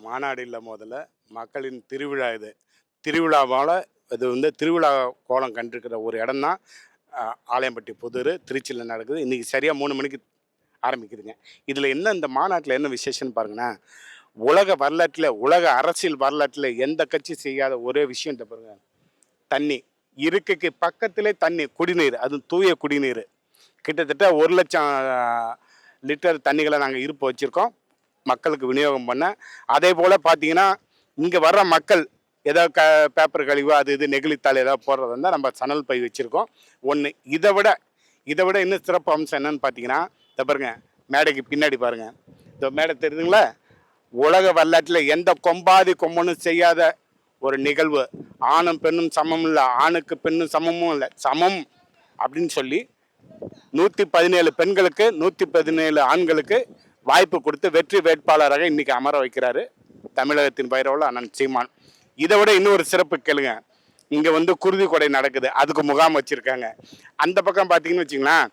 மாநாடு இல்லை, முதல்ல மக்களின் திருவிழா இது. திருவிழாவால் இது வந்து திருவிழா கோலம் கண்டிருக்கிற ஒரு இடம் தான் ஆலயம்பட்டி புதூர் திருச்சியில் நடக்குது. இன்றைக்கி சரியாக 3 மணிக்கு ஆரம்பிக்குதுங்க. இதில் என்ன, இந்த மாநாட்டில் என்ன விசேஷம்னு பாருங்கன்னா, உலக வரலாற்றில், உலக அரசியல் வரலாற்றில் எந்த கட்சி செய்யாத ஒரே விஷயம் இந்த பாருங்க, தண்ணி. இருக்கைக்கு பக்கத்திலே தண்ணி, குடிநீர், அது தூய குடிநீர். கிட்டத்தட்ட 1,00,000 லிட்டர் தண்ணிகளை நாங்கள் இருப்பு வச்சுருக்கோம் மக்களுக்கு விநியோகம் பண்ண. அதே போல் பார்த்தீங்கன்னா, இங்கே வர்ற மக்கள் ஏதோ பேப்பர் கழிவு அது இது நெகிழித்தாள் ஏதாவது போடுறது இருந்தால் நம்ம சணல் பை வச்சுருக்கோம். ஒன்று. இதை விட இன்னும் சிறப்பு அம்சம் என்னன்னு பார்த்தீங்கன்னா, இதை பாருங்க, மேடைக்கு பின்னாடி பாருங்கள், இந்த மேடை தெரியுதுங்களா, உலக வரலாற்றில் எந்த கொம்பாதி கொம்பனும் செய்யாத ஒரு நிகழ்வு. ஆணும் பெண்ணும் சமம் இல்லை, ஆணுக்கு பெண்ணும் சமமும் இல்லை, சமம் அப்படின்னு சொல்லி 117 பெண்களுக்கு 117 ஆண்களுக்கு வாய்ப்பு கொடுத்து வெற்றி வேட்பாளராக இன்னைக்கு அமர வைக்கிறாரு தமிழகத்தின் பைரவல அண்ணன் சீமான். இதை விட இன்னொரு சிறப்பு கேளுங்க, இங்கே வந்து குருதி கொடை நடக்குது, அதுக்கு முகாம் வச்சுருக்காங்க. அந்த பக்கம் பார்த்தீங்கன்னு வச்சிங்களேன்,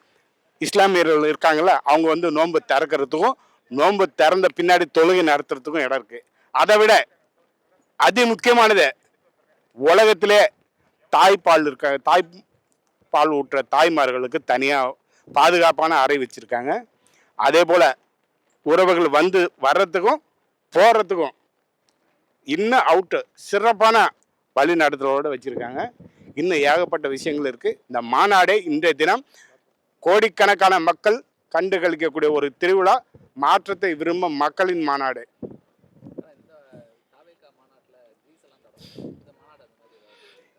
இஸ்லாமியர்கள் இருக்காங்கல்ல, அவங்க வந்து நோன்பு திறக்கிறதுக்கும் நோன்பு திறந்த பின்னாடி தொழுகை நடத்துறதுக்கும் இடம் இருக்குது. அதை விட அதி முக்கியமானது, உலகத்திலே தாய்ப்பால் ஊட்டுற தாய்மார்களுக்கு தனியாக பாதுகாப்பான அறை வச்சுருக்காங்க. அதே போல் உறவுகள் வந்து வர்றதுக்கும் போகிறதுக்கும் இன்னும் அவுட்டு சிறப்பான வழி நடத்துகிறோடு வச்சுருக்காங்க. இன்னும் ஏகப்பட்ட விஷயங்கள் இருக்குது. இந்த மாநாடே இன்றைய தினம் கோடிக்கணக்கான மக்கள் கண்டு கழிக்கக்கூடிய ஒரு திருவிழா, மாற்றத்தை விரும்பும் மக்களின் மாநாடு.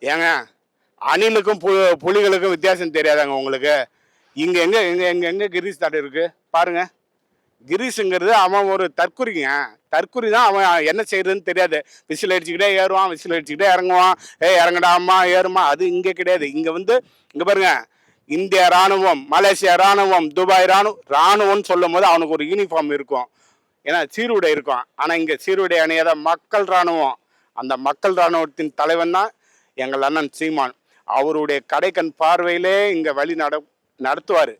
ஏங்க, அணிலுக்கும் புலிகளுக்கும் வித்தியாசம் தெரியாதாங்க உங்களுக்கு? இங்கே எங்கே கிரீஸ் தாடு இருக்குது பாருங்கள். கிரீஸுங்கிறது அவன் ஒரு தற்குறிங்க, தற்குறி தான். அவன் என்ன செய்யறதுன்னு தெரியாது. விசில் அடிச்சுக்கிட்டே ஏறுவான், விசில் அடிச்சுக்கிட்டே இறங்குவான். இறங்கடாமா ஏறுமா, அது இங்கே கிடையாது. இங்கே வந்து இங்கே பாருங்க, இந்திய இராணுவம், மலேசியா இராணுவம், துபாய் இராணுவம்னு சொல்லும் போது அவனுக்கு ஒரு யூனிஃபார்ம் இருக்கும், ஏன்னா சீருடை இருக்கும். ஆனால் இங்கே சீருடை அணியாத மக்கள் இராணுவம். அந்த மக்கள் இராணுவத்தின் தலைவன் தான் எங்கள் அண்ணன் சீமான். அவருடைய கடைக்கண் பார்வையிலே இங்கே வழி நடத்துவார்.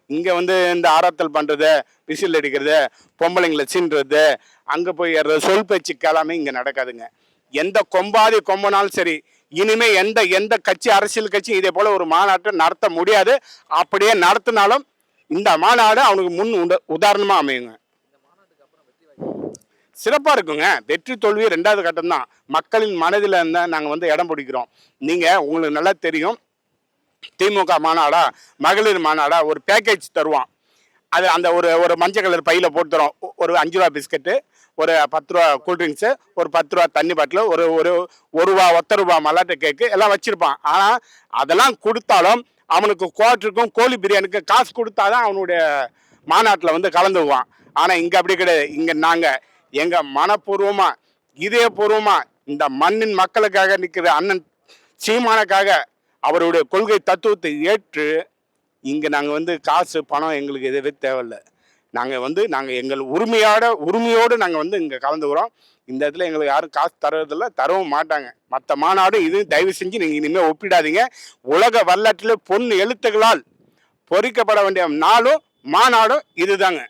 இங்கே வந்து இந்த ஆராத்தல் பண்ணுறது, விசில் அடிக்கிறது, பொம்பளைங்களை சீன்றது, அங்கே போய் ஏறுறது, சொல் பேச்சு கேளாமல் இங்கே நடக்காதுங்க. எந்த கொம்பாதி கொம்பனாலும் சரி, இனிமே எந்த கட்சி, அரசியல் கட்சி இதே போல் ஒரு மாநாட்டை நடத்த முடியாது. அப்படியே நடத்தினாலும் இந்த மாநாடு அவனுக்கு முன் உதாரணமாக அமையுங்க. சிறப்பாக இருக்குங்க. வெற்றி தோல்வி 2வது கட்டம் தான். மக்களின் மனதில் இருந்தால் நாங்கள் வந்து இடம் பிடிக்கிறோம். உங்களுக்கு நல்லா தெரியும், திமுக மாநாடா, மகளிர் மாநாடா, ஒரு பேக்கேஜ் தருவான். அது அந்த ஒரு மஞ்சள் கலர் பையில் போட்டு தரோம். ஒரு 5 ரூபா பிஸ்கட்டு, ஒரு 10 ரூபா கூல்ட்ரிங்க்ஸு, ஒரு 10 ரூபா தண்ணி பாட்டில், ஒரு ரூபா, 1 ரூபா மல்லாட்டை கேக்கு எல்லாம் வச்சுருப்பான். ஆனால் அதெல்லாம் கொடுத்தாலும் அவனுக்கு குவார்ட்டருக்கும் கோழி பிரியாணிக்கு காசு கொடுத்தாதான் அவனுடைய மாநாட்டில் வந்து கலந்துக்குவான். ஆனால் இங்கே அப்படி கிடையாது. இங்கே நாங்கள் எங்கள் மனப்பூர்வமாக, இதயபூர்வமாக இந்த மண்ணின் மக்களுக்காக நிற்கிற அண்ணன் சீமானுக்காக அவருடைய கொள்கை தத்துவத்தை ஏற்று இங்கே நாங்கள் வந்து காசு பணம் எங்களுக்கு எதுவே தேவையில்லை. நாங்கள் எங்கள் உரிமையோடு நாங்கள் வந்து இங்கே கலந்துக்கிறோம். இந்த இடத்துல எங்களுக்கு யாரும் காசு தர்றதில்லை, தரவும் மாட்டாங்க. மற்ற மாநாடு இது தயவு செஞ்சு நீங்கள் இனிமேல் ஒப்பிடாதீங்க. உலக வரலாற்றில் பொன் எழுத்துக்களால் பொறிக்கப்பட வேண்டிய நாளும் மாநாடும் இதுதாங்க.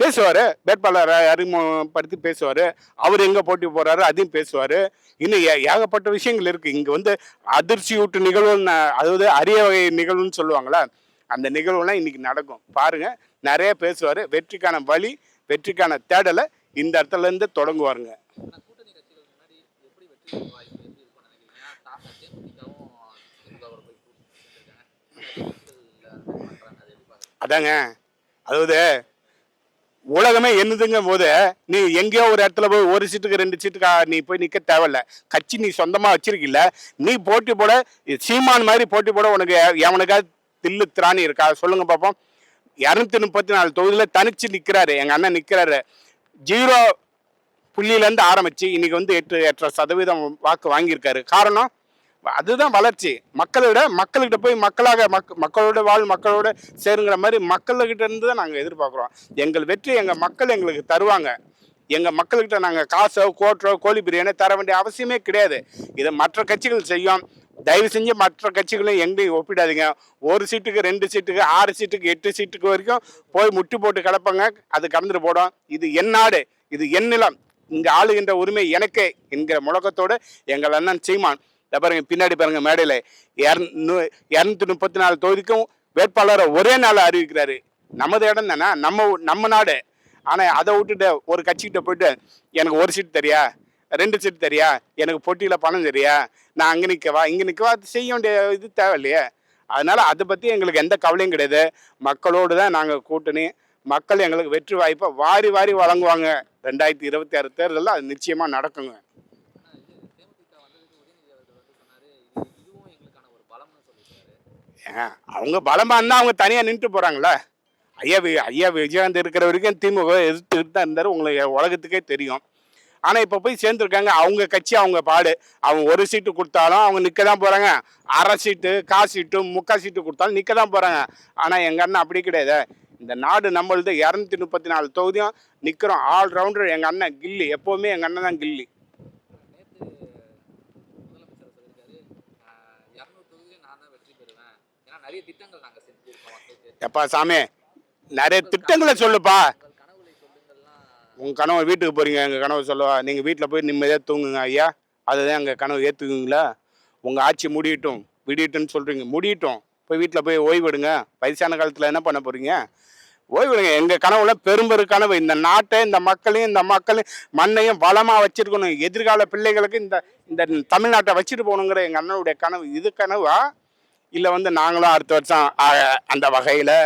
பேசுவார், வேட்பாளரை அறிமுகப்படுத்தி பேசுவார். அவர் எங்கே போட்டி போகிறாரு அதையும் பேசுவார். இன்னும் ஏகப்பட்ட விஷயங்கள் இருக்குது. இங்கே வந்து அதிர்ச்சியூட்டு நிகழ்வுன்னு, அதாவது அரிய வகை நிகழ்வுன்னு சொல்லுவாங்களா, அந்த நிகழ்வுலாம் இன்றைக்கி நடக்கும். பாருங்கள், நிறைய பேசுவார். வெற்றிக்கான வழி, வெற்றிக்கான தேடலை இந்த இடத்துலேருந்து தொடங்குவாருங்க. அதாங்க, அதாவது உலகமே என்னதுங்கும் போது நீ எங்கேயோ ஒரு இடத்துல போய் ஒரு சீட்டுக்கு 2 சீட்டுக்கா நீ போய் நிற்க தேவையில்ல. கட்சி நீ சொந்தமாக வச்சிருக்கில்ல, நீ போட்டி போட, சீமான் மாதிரி போட்டி போட உனக்கு எவனுக்காவது தில்லு திராணி இருக்கா சொல்லுங்க பார்ப்போம். 234 தொகுதியில் தனிச்சு நிற்கிறாரு எங்கள் அண்ணன், நிற்கிறாரு. 0 புள்ளியிலேருந்து ஆரம்பித்து இன்னைக்கு வந்து 8.5% வாக்கு வாங்கியிருக்காரு. காரணம் அதுதான் வளர்ச்சி. மக்கள்கிட்ட போய் மக்களோட மக்களோட சேருங்கிற மாதிரி மக்கள்கிட்ட இருந்து தான் நாங்கள் எதிர்பார்க்குறோம். எங்கள் வெற்றி எங்கள் மக்கள் எங்களுக்கு தருவாங்க. எங்கள் மக்கள்கிட்ட நாங்கள் காசோ கோட்டோ கோழி பிரியாணி தர வேண்டிய அவசியமே கிடையாது. இதை மற்ற கட்சிகள் செய்யும். தயவு செஞ்சு மற்ற கட்சிகளும் எங்கேயும் ஒப்பிடாதீங்க. ஒரு சீட்டுக்கு 2 சீட்டுக்கு 6 சீட்டுக்கு 8 சீட்டுக்கு வரைக்கும் போய் முட்டி போட்டு கிடப்பாங்க. அது கடந்துட்டு போடும். இது என் நாடு, இது என் நிலம், இங்கே ஆளுகின்ற உரிமை எனக்கே என்கிற முழக்கத்தோடு எங்கள் அண்ணன் சீமான் பாருங்க, பின்னாடி பாருங்க, மேடையில் 234 தொகுதிக்கும் வேட்பாளரை ஒரே நாள் அறிவிக்கிறாரு. நமது இடம் தானே, நம்ம நாடு. ஆனால் அதை விட்டுட்டு ஒரு கட்சிக்கிட்ட போயிட்டு எனக்கு 1 சீட் தெரியா, 2 சீட் தெரியா, எனக்கு போட்டியில் பணம் தெரியா, நான் அங்கே நிற்கவா இங்கே நிற்கவா, அது செய்ய வேண்டிய இது தேவையில்லையே. அதனால அதை பற்றி எங்களுக்கு எந்த கவலையும் கிடையாது. மக்களோடு தான் நாங்கள் கூட்டணி. மக்கள் எங்களுக்கு வெற்றி வாய்ப்பை வாரி வாரி வழங்குவாங்க. 2026 தேர்தலில் அது நிச்சயமாக நடக்குங்க. அவங்க பலமாக இருந்தால் அவங்க தனியாக நின்றுட்டு போகிறாங்களே. ஐயா விஜயகாந்த் இருக்கிற வரைக்கும் திமுக எதிர்த்துக்கிட்டு தான் இருந்தார், உங்களுக்கு உலகத்துக்கே தெரியும். ஆனால் இப்போ போய் சேர்ந்துருக்காங்க, அவங்க கட்சி அவங்க பாடு. அவங்க 1 சீட்டு கொடுத்தாலும் அவங்க நிற்க தான் போகிறாங்க. 1/2 சீட்டு, 1/4 சீட்டு, 3/4 சீட்டு கொடுத்தாலும் நிற்க தான் போகிறாங்க. ஆனால் எங்கள் அண்ணன் அப்படி கிடையாது. இந்த நாடு நம்மளது 234 தொகுதியும் நிற்கிறோம். ஆல்ரவுண்டர் எங்கள் அண்ணன் கில்லி. எப்போவுமே எங்கள் அண்ணன் தான் கில்லி. எப்பா சாமி, நிறைய திட்டங்களை சொல்லுப்பா. உங்கள் கனவு வீட்டுக்கு போகிறீங்க, எங்கள் கனவு சொல்லுவா. நீங்கள் வீட்டில் போய் நிம்மதியாக தூங்குங்க ஐயா, அதுதான் எங்கள் கனவு. ஏற்றுக்குங்களா? உங்கள் ஆட்சி முடியட்டும் விடியட்டும்னு சொல்கிறீங்க, முடியட்டும். போய் வீட்டில் போய் ஓய்வெடுங்க. வயசான காலத்தில் என்ன பண்ண போகிறீங்க? ஓய்வெடுங்க. எங்கள் கனவுல பெரும்பெரு கனவு இந்த நாட்டை, இந்த மக்களையும் மண்ணையும் வளமாக வச்சுருக்கணும். எதிர்கால பிள்ளைகளுக்கு இந்த தமிழ்நாட்டை வச்சுட்டு போகணுங்கிற எங்கள் அண்ணனுடைய கனவு. இது கனவா? இல்லை நாங்களும் அடுத்த வருஷம் அந்த வகையில்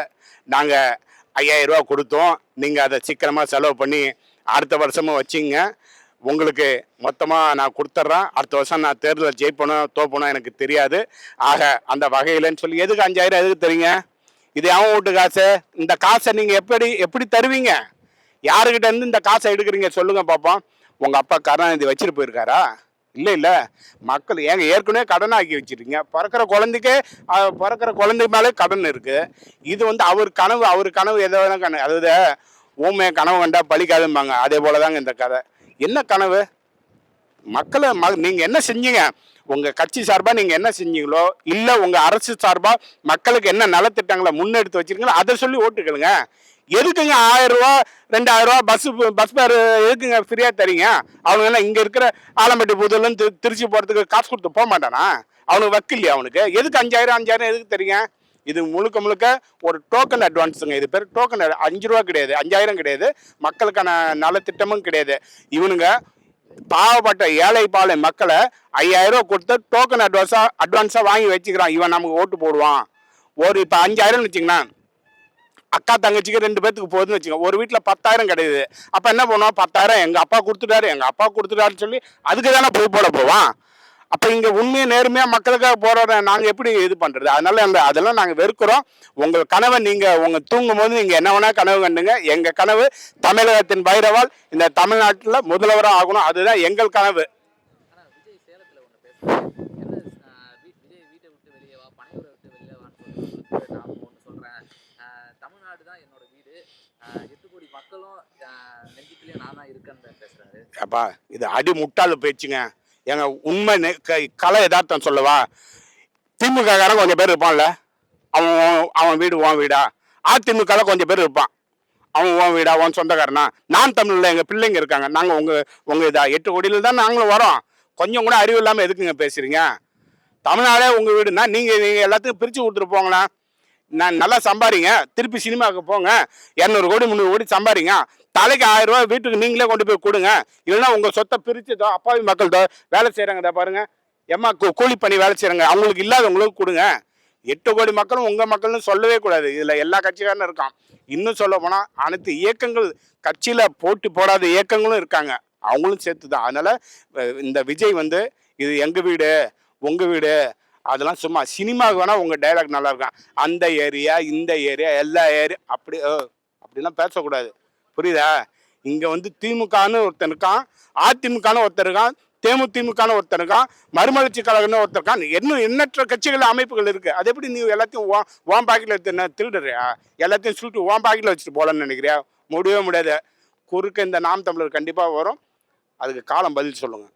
நாங்கள் 5000 ரூபா கொடுத்தோம், நீங்கள் அதை சீக்கிரமாக செலவு பண்ணி அடுத்த வருஷமும் வச்சிங்க, உங்களுக்கு மொத்தமாக நான் கொடுத்துட்றேன், அடுத்த வருஷம் நான் தேர்தலில் ஜெயிப்பணும் தோப்பணும் எனக்கு தெரியாது, ஆக அந்த வகையிலன்னு சொல்லி எதுக்கு 5000 எதுக்கு தரீங்க? இது அவன் வீட்டு காசு. இந்த காசை நீங்கள் எப்படி தருவீங்க? யாருக்கிட்ட இருந்து இந்த காசை எடுக்கிறீங்க சொல்லுங்கள் பார்ப்போம். உங்கள் அப்பா கருணாநிதி வச்சுட்டு போயிருக்காரா? இல்லை. மக்கள் ஏற்கனவே கடன் ஆக்கி வச்சுருக்கீங்க. பிறக்கிற குழந்தை மேலே கடன் இருக்குது. இது அவர் கனவு எதோ கனவு, அதாவது ஊமையை கனவு கண்டா பழிக்காதும்பாங்க. அதே போல தாங்க இந்த கதை. என்ன கனவு? மக்களை நீங்கள் என்ன செஞ்சீங்க? உங்கள் கட்சி சார்பாக நீங்கள் என்ன செஞ்சீங்களோ, இல்லை உங்கள் அரசு சார்பாக மக்களுக்கு என்ன நலத்திட்டங்களை முன்னெடுத்து வச்சுருக்கீங்களோ அதை சொல்லி ஓட்டுக்கலுங்க. எதுக்குங்க 1000 ரூபா 2000 ரூபா பஸ் பேர் எதுக்குங்க ஃப்ரீயாக தரீங்க? அவனுங்கெல்லாம் இங்கே இருக்கிற ஆலம்பட்டி புதுலேருந்து திருச்சி போகிறதுக்கு காசு கொடுத்து போக மாட்டானா? அவனுக்கு வக்கில்லையா? அவனுக்கு எதுக்கு 5000 எதுக்கு தரீங்க? இது முழுக்க ஒரு டோக்கன் அட்வான்ஸுங்க. இது பேர் டோக்கன். 5 ரூபா கிடையாது, 5000 கிடையாது, மக்களுக்கான நலத்திட்டமும் கிடையாது. இவனுங்க பாவப்பட்ட ஏழை பாலை மக்களை 5000 ரூபா கொடுத்து டோக்கன் அட்வான்ஸாக வாங்கி வச்சுக்கிறான். இவன் நமக்கு ஓட்டு போடுவான். இப்போ 5000 வச்சுங்கன்னா அக்கா தங்கச்சிக்கு 2 பேத்துக்கு போகுதுன்னு வச்சுக்கோங்க. ஒரு வீட்டில் 10,000 கிடையாது. அப்போ என்ன பண்ணுவோம்? 10,000 எங்கள் அப்பா கொடுத்துட்டாருன்னு சொல்லி அதுக்கு தானே போய் போட போவான். அப்போ இங்கே உண்மையை நேர்மையாக மக்களுக்காக போகிற நாங்கள் எப்படி இது பண்ணுறது? அதெல்லாம் நாங்கள் வெறுக்கிறோம். உங்கள் கனவை உங்கள் தூங்கும் போது நீங்கள் என்ன வேணால் கனவு கண்டுங்க. எங்கள் கனவு தமிழகத்தின் பைரவால் இந்த தமிழ்நாட்டில் முதல்வராக ஆகணும். அதுதான் எங்கள் கனவு. அப்பா இது அடி முட்டாள் பேச்சுங்க. எங்க உண்மை கலை யதார்த்தம் சொல்லவா? திமுக காரன் கொஞ்சம் பேர் இருப்பான்ல, அவன் வீடு உன் வீடா? அதிமுக கொஞ்சம் பேர் இருப்பான், அவன் உன் வீடா, உன் சொந்தக்காரனா? நான் தமிழில் எங்கள் பிள்ளைங்க இருக்காங்க, நாங்கள் உங்கள் இதா 8 கோடியில் தான் நாங்களும் வரோம். கொஞ்சம் கூட அறிவு இல்லாமல் எதுக்குங்க பேசுறீங்க? தமிழ்நாடே உங்கள் வீடுனா நீங்கள் எல்லாத்துக்கும் பிரித்து கொடுத்துட்டு போங்களா? நான் நல்லா சம்பாதிங்க, திருப்பி சினிமாவுக்கு போங்க, 200 கோடி 300 கோடி சம்பாதிங்க, தலைக்கு 1000 ரூபா வீட்டுக்கு நீங்களே கொண்டு போய் கொடுங்க. இல்லைன்னா உங்கள் சொத்தை பிரிச்சுதோ அப்பாவி மக்கள் வேலை செய்கிறாங்க பாருங்க, எம்மா கூலி பண்ணி வேலை செய்கிறாங்க, அவங்களுக்கு இல்லாதவங்களுக்கு கொடுங்க. 8 கோடி மக்களும் உங்கள் மக்கள்னு சொல்லவே கூடாது. இதில் எல்லா கட்சிக்காரனும் இருக்கான். இன்னும் சொல்ல போனால் அனைத்து இயக்கங்கள், கட்சியில் போட்டி போடாத இயக்கங்களும் இருக்காங்க, அவங்களும் சேர்த்து தான். அதனால் இந்த விஜய் இது எங்கள் வீடு உங்கள் வீடு அதெல்லாம் சும்மா சினிமாவுக்கு வேணால் உங்கள் டைலாக் நல்லா இருக்கும். அந்த ஏரியா இந்த ஏரியா எல்லா ஏரியா அப்படிலாம் பேசக்கூடாது, புரியுதா? இங்கே திமுகன்னு ஒருத்தன் இருக்கான், அதிமுகன்னு ஒருத்தர் இருக்கான், தேமுதிமுகன்னு ஒருத்தர் இருக்கான், மறுமலர்ச்சி கழகம்னு ஒருத்தர் இருக்கான், இன்னும் எண்ணற்ற கட்சிகள் அமைப்புகள் இருக்குது. அது எப்படி நீ எல்லாத்தையும் ஓன் பாக்கெட்டில் எடுத்து திருடுறியா? எல்லாத்தையும் சொல்லிட்டு ஓன் பாக்கெட்டில் வச்சுட்டு போகலான்னு நினைக்கிறியா? முடியவே முடியாது. குறுக்க இந்த நாம் தமிழர் கண்டிப்பாக வரும். அதுக்கு காலம் பதில் சொல்லுங்கள்.